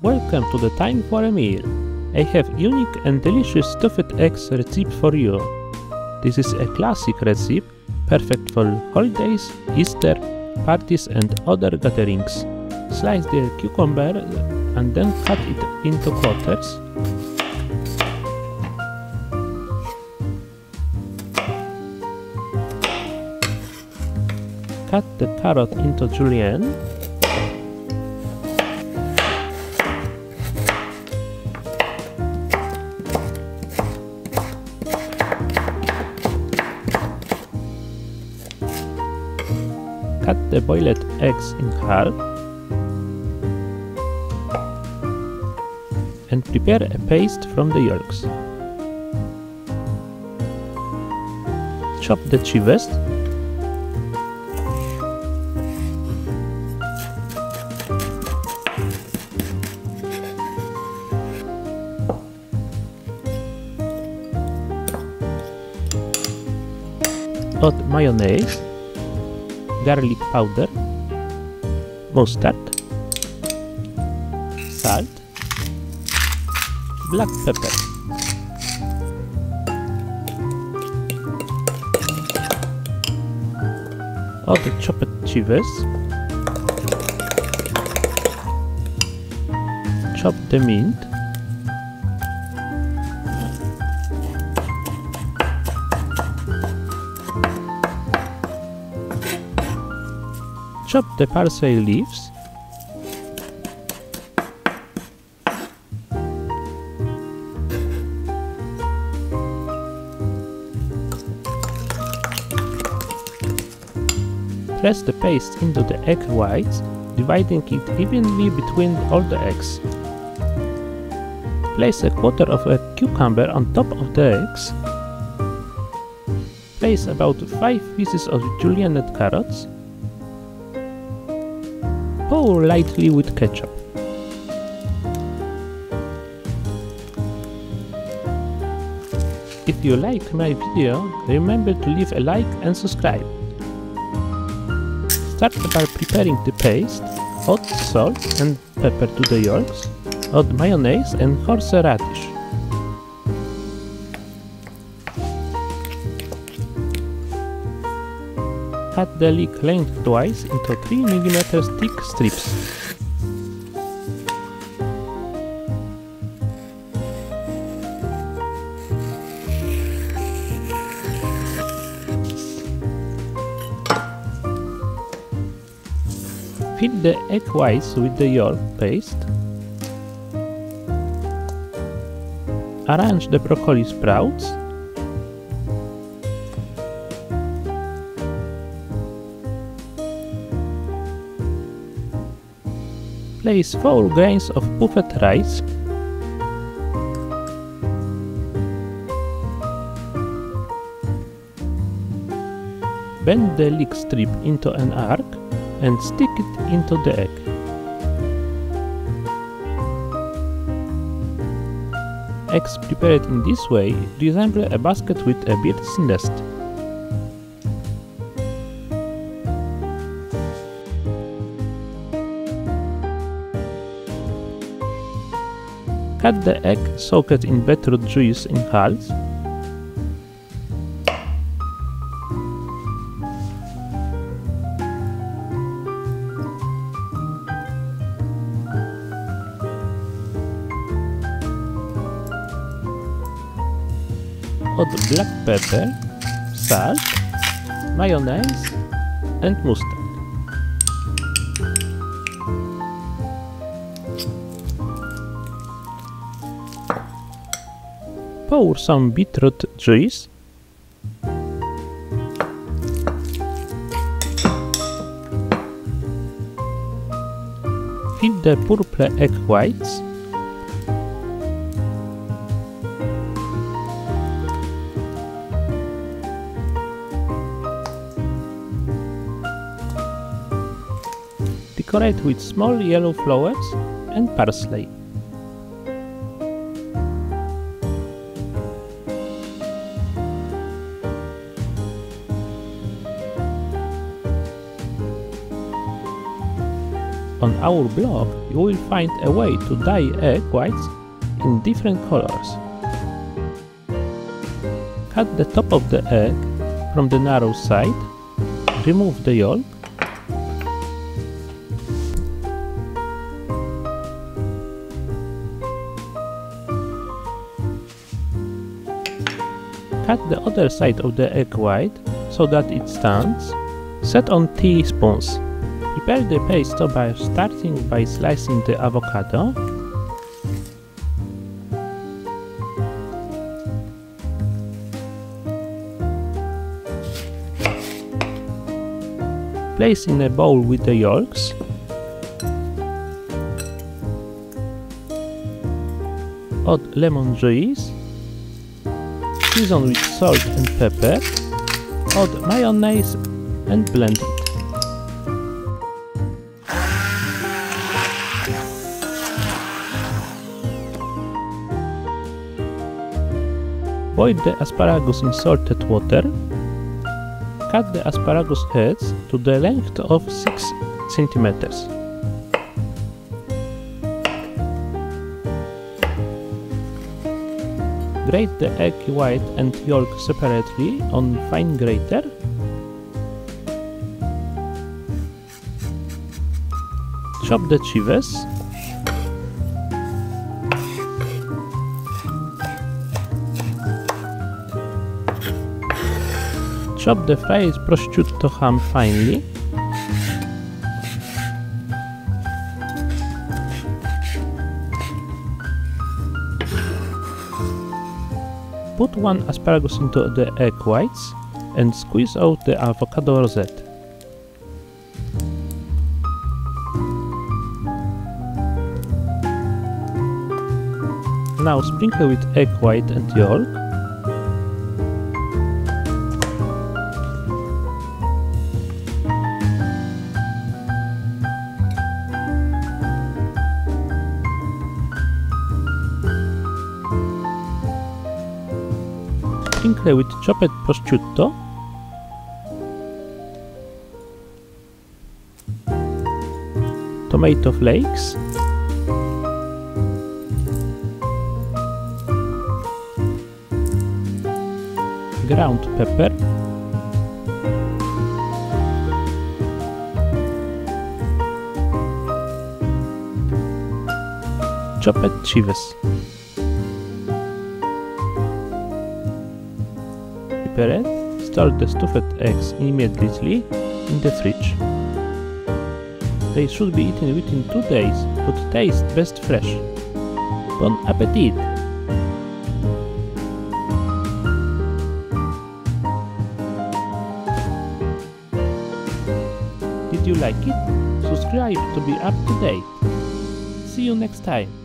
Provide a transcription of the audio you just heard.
Welcome to the Time for a Meal. I have unique and delicious stuffed eggs recipe for you. This is a classic recipe, perfect for holidays, Easter, parties and other gatherings. Slice the cucumber and then cut it into quarters. Cut the carrot into julienne. Cut the boiled eggs in half and prepare a paste from the yolks. Chop the chives. Add mayonnaise, garlic powder, mustard, salt, black pepper. Add chopped chives. Chop the mint. Chop the parsley leaves. Press the paste into the egg whites, dividing it evenly between all the eggs. Place a quarter of a cucumber on top of the eggs. Place about 5 pieces of julienned carrots. Pour lightly with ketchup. If you like my video, remember to leave a like and subscribe. Start by preparing the paste. Add salt and pepper to the yolks. Add mayonnaise and horseradish. Cut the leek lengthwise into 3 mm thick strips. Fill the egg whites with the yolk paste. Arrange the broccoli sprouts. Place 4 grains of puffed rice. Bend the leek strip into an arc and stick it into the egg. Eggs prepared in this way resemble a basket with a bird's nest. Cut the egg soaked in beetroot juice in halves. Add black pepper, salt, mayonnaise and mustard. Pour some beetroot juice. Fill the purple egg whites. Decorate with small yellow flowers and parsley. On our blog you will find a way to dye egg whites in different colors. Cut the top of the egg from the narrow side, remove the yolk, cut the other side of the egg white so that it stands. Set on teaspoons. Prepare the pesto by starting by slicing the avocado. Place in a bowl with the yolks. Add lemon juice. Season with salt and pepper. Add mayonnaise and blend it. Boil the asparagus in salted water. Cut the asparagus heads to the length of 6 cm. Grate the egg white and yolk separately on fine grater. Chop the chives. Chop the fried prosciutto ham finely. Put one asparagus into the egg whites and squeeze out the avocado rosette. Now sprinkle with egg white and yolk. Sprinkle with chopped prosciutto. Tomato flakes. Ground pepper. Chopped chives. Prepare it. Store the stuffed eggs immediately in the fridge. They should be eaten within 2 days, but taste best fresh. Bon appetit! Did you like it? Subscribe to be up to date. See you next time.